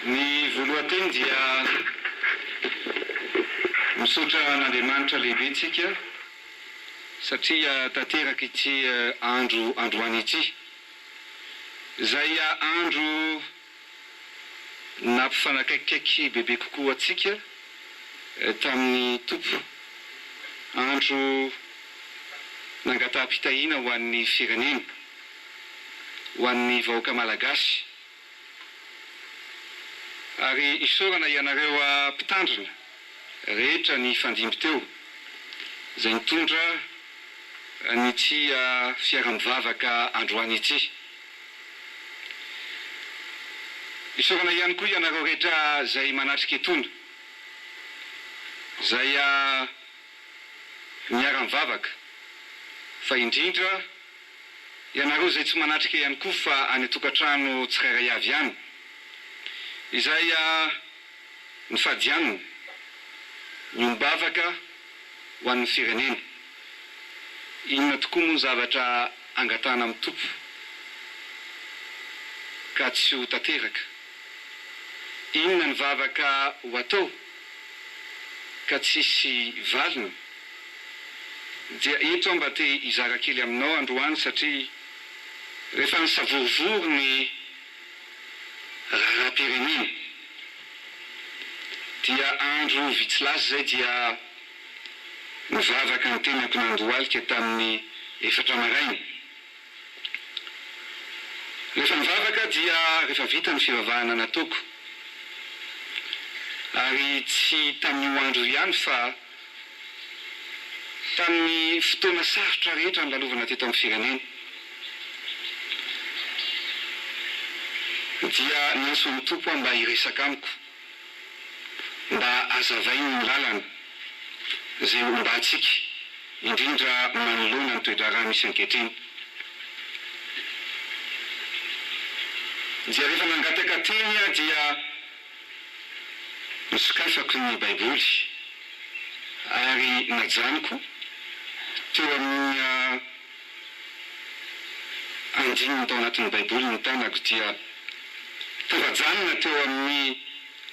Ny voalohany dia misaotra n'Andriamanitra lehibe tsika satria tanteraka ity androany ity. Izay andro nampifanakaikikaiky bebe kokoa atsika tamin'ny Tompo. Andro nangataham-pitahiana ho an'ny firenena, ho an'ny vahoaka malagasy. Ary isaorana ianareo mpitandrina rehetra ny fandimby teo izay mitondra n'ity fiara-mivavaka androany ity. Isaorana ihany koa ianareo rehetra izay manatrika etona, izay miara-mivavaka, fa indrindra ianareo izay tsy manatrika ihany koa fa any tokantrano tsirairay avy ihany, izay ny fadianina, ny ombavaka ho an'ny firenena. Inona tokoa moa ny zavatra angatahana amin'ny Tompo ka tsy ho tanteraka? Inona ny vavaka ho atao ka tsisy valina? Dia eto mba te hizara kely aminao androany satria rehefa nisavorivory ny raharaham-pirenena dia andro vitsilasy zay dia nivavaka ny tenako nandohalika tamin'ny 4 maraina. Rehefa nivavaka dia rehefa vita ny fivavahana nataoko, ary tsy tamin'io andro ihany fa tamin'ny fotoana sarotra rehetra nilalovana teto amin'ny firenena. Dia niantso ny Tompo mba hiresaka amiko, mba hazavainy ny lalana izay ombantsika, indrindra manoloana ny toe-draharaha misy ankehitriny. Dia rehefa nangataka teny dia nisokafako ny Baiboly ary najanoko teo amin'ny andininy tao anatin'ny Baiboly ny tanako dia tavajanona teo amin'ny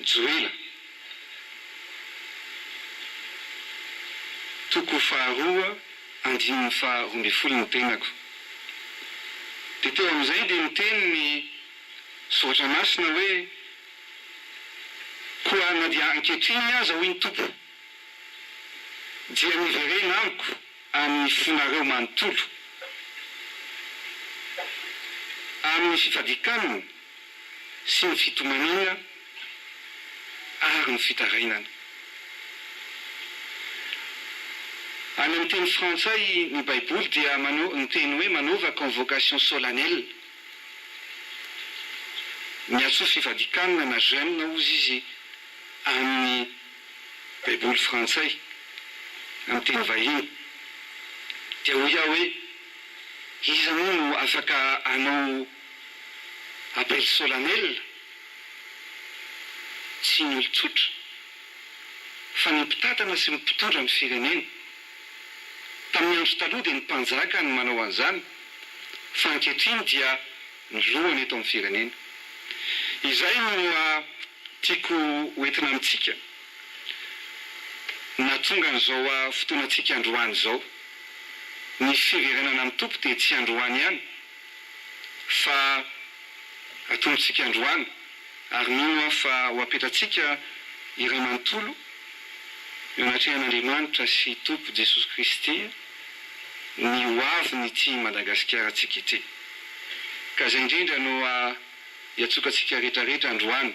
Joela toko 2:12 ny tenako. Dia teo amin'izay dia miteny ny soratra masina hoe koa na dia ankehitriny aza hoy ny Tompo dia niverena amiko amin'ny fonareo manontolo, amin'ny fifadikanana sy ny fitomanina ary ny fitarainana. Any amin'ny teny frantsay ny Baiboly dia miteny hoe manova convocation solennelle. Miatso fifadikanana na jeûne ozy izy amin'ny Baiboly frantsay, amin'ny teny vahiny. Dia hoy aho hoe iza moa no afaka hanao appel solennel? Tsy ny olon-tsotra fa ny mpitatana sy ny mpitondra ny firenena. Tamin'ny andro taloha dia ny mpanjaka ny manao an'izany, fa ankehitriny dia ny lohany eto amin'ny firenena. Izay no tiako hoentina amintsika na tonga n'izao fotoanantsika androany izao. Ny fiverenana amin'ny Tompo dia tsy androany ihany fa atontsika androany, ary mino fa ho apetratsika iray manontolo eo anatrehan'Andriamanitra sy Tompo Jesosy Kristy ny hoavin'ity Madagasikara antsika ity. Ka izay indrindra no hiatsokantsika rehetrarehetra androany.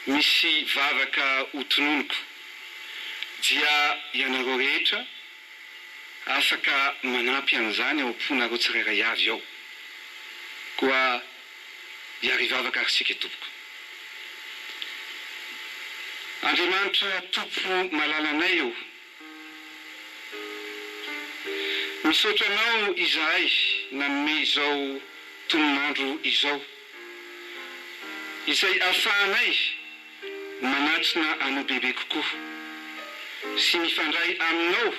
Misy vavaka hotononiko dia ianareo rehetra afaka manampy an'izany ao am-ponareo tsirairay avy ao, koa hiary vavaka aritsika tompoko. Andriamanitra Tompo malalanay eo, misaotra anao izahay nanome izao toninandro izao, izay ahafahanay manatrina anao bebe kokoa sy mifandray aminao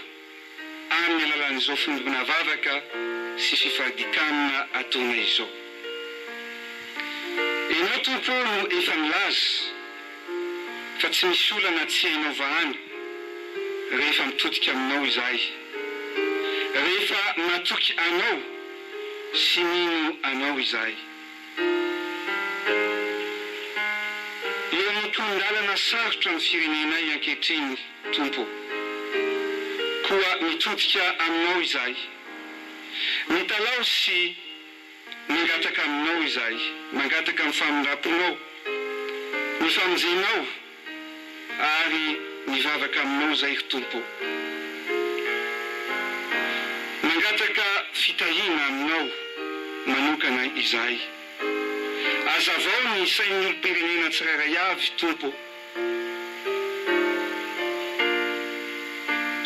amin'ny alalan'izao fiombona vavaka sy fifadikanana ataonay izao. Ianao tompo no efa milaza fa tsy misy olana tsy hainao vahana rehefa mitodika aminao izahay, rehefa matoky anao sy mino anao izahay. Eo amin'ny tondalana sarotra amin'ny firenenay ankehitriny tompo, koa mitodika aminao izahay, mitalao sy mangataka aminao izahay, mangataka amin'ny famindraponao, ny famonjenao ary mivavaka aminao izahay tompo, mangataka fitahiana aminao manokana izahay. Azavao ny sain'ny olo-pirenena tsirairay avy tompo,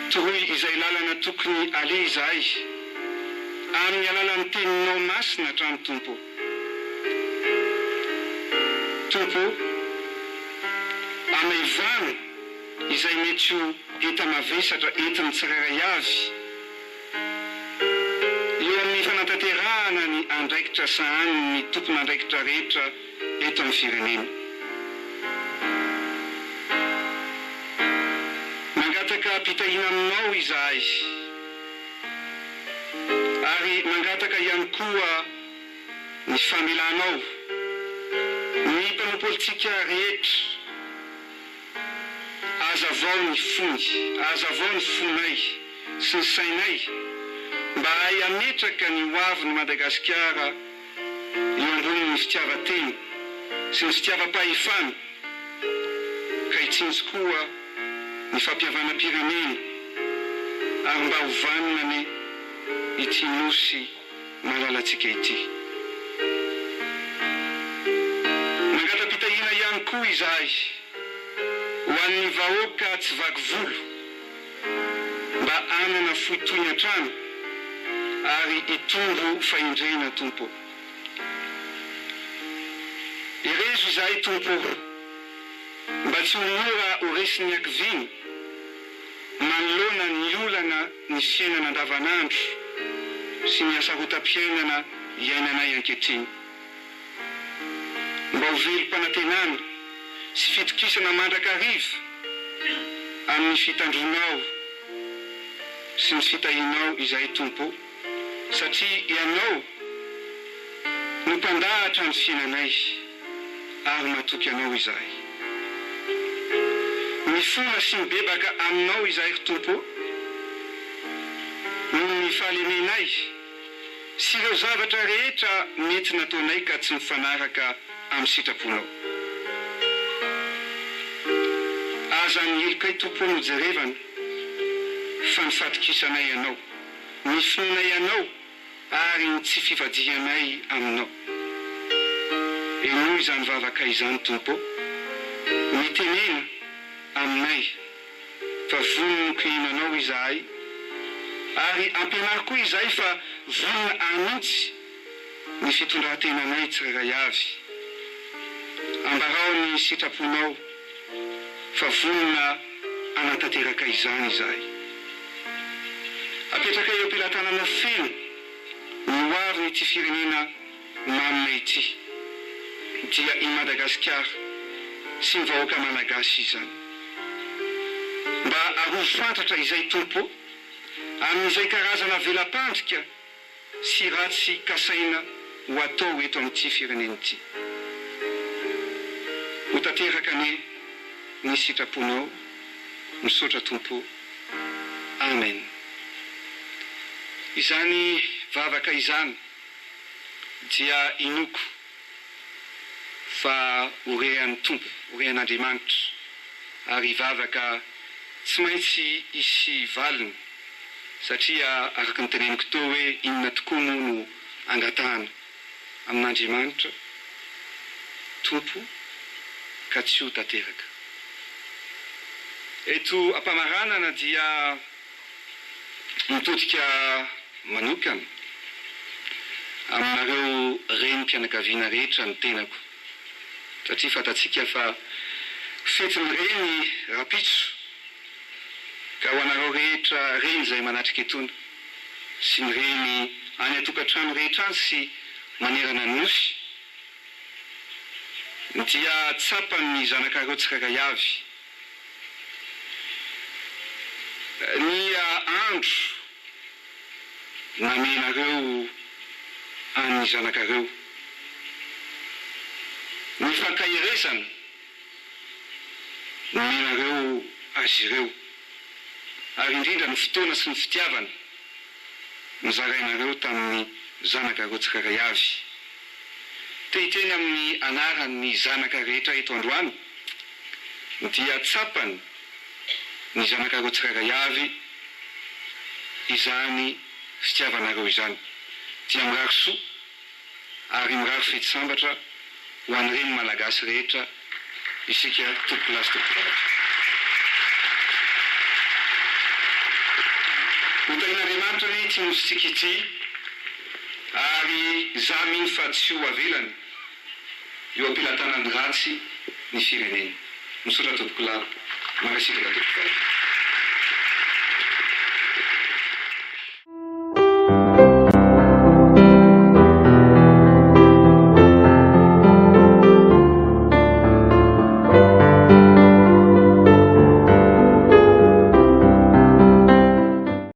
toy izay lalana tokony ale izahay amin'ny alalan'ny teninao masina hatrany tompo. Tompo, amaivano izay mety ho enta-mavesatra entin'ny tsirairay avy eo amin'ny fanatanterahana ny andraikitra sahaniny ny tompon'andraikitra rehetra eto amin'ny firenena. Mangataka mpitahiana aminao izahay, ary mangataka ihany koa ny famelanao ny mpanao politika rehetra. Azavao ny fony, azavao ny fonay sy ny sainay mba hametraka ny hoavin'ny Madagasikara eo ambonin'ny fitiavan-teny sy ny fitiavam-pahefana, ka hitsinjo koa ny fampihavanam-pirenena ary mba hovanina ny ity nosy malalatsika ity. Mangata-pitahiana ihany koa izahay ho an'ny vahoaka tsy vaky volo mba anana foitoiny hatrany ary itombo fahendrena tompo. Irezo izahay tompo mba tsy ho mora ho resin'ny akiviny manoloana ny olana ny fiainana andavanandro sy ny asarotam-piainana iainanay ankehitriny, mba ho velom-panantenana sy fitokisana mandrakariva amin'ny fitandronao sy ny fitahinao izahay tompo, satria ianao no mpandahatra ny fiainanay ary matoky anao izahay. Mifona sy mibebaka aminao izahay tompo noho ny fahalemenay sy ireo zavatra rehetra mety nataonay ka tsy mifanaraka amin'ny sitraponao. Aza ny helokay tompo no jerevana fa nifatokisanay ianao, ny finonay ianao ary ny tsy fivadihanay aminao. Eno izany vavaka izany tompo, mitenena aminay fa vonona kohinanao izahay, ary ampianary koa izahay fa vonona anitsy ny fitondran-tenanay tsirairay avy. Ambarao ny sitraponao fa vonona anatanteraka izany izahay. Apetraka eo am-pilatanana feno ny hoavy ity firenena maminay ity, dia i Madagasikara sy ny vahoaka malagasy izany. Mba arovo fantatra izay tompo amin'izay karazana velam-pandrika sy ratsy kasaina ho atao eto amin'ity firenena ity. Ho tanteraka ny sitraponao, misaotra tompo. Amen. Izany vavaka izany dia inoko fa horehan'ny tompo, horehan'Andriamanitra, ary vavaka tsy maintsy isy valiny, satria araka ny teneniko teo hoe inona tokoa moa no angatahana amin'Andriamanitra tompo ka tsy ho tanteraka. Eto ampamaranana dia mitodika manokana aminareo renim-pianakaviana rehetra ny tenako, satria fatatsika fa fetin'ny reny rapitso ka ho anareo rehetra reny zay manatrika etony sy ny reny any atokantrano rehetra any sy manerana ny nosy dia tsapany zanakareo tsirairay avy ny andro namenareo any zanakareo ny fankahirezana namenareo azy ireo ary indrindra ny fotoana sy ny fitiavana nizarainareo tamin'ny zanakareo tsirairay avy tehiteny amin'ny anaran'ny zanaka rehetra eto androany dia tsapany ny zanakareo tsirairay avy izany fitiavanareo izany dia mirary soa ary mirary fety sambatra ho an'ireny malagasy rehetra isika tompolasy tompolavy. Hotain'Andriamanitra ny tsy nositsika ity ary za mino fa tsy ho avelany eo ampilatanany ratsy ny firenena. Misaotra tompokolavo, mangasika tompokolavo.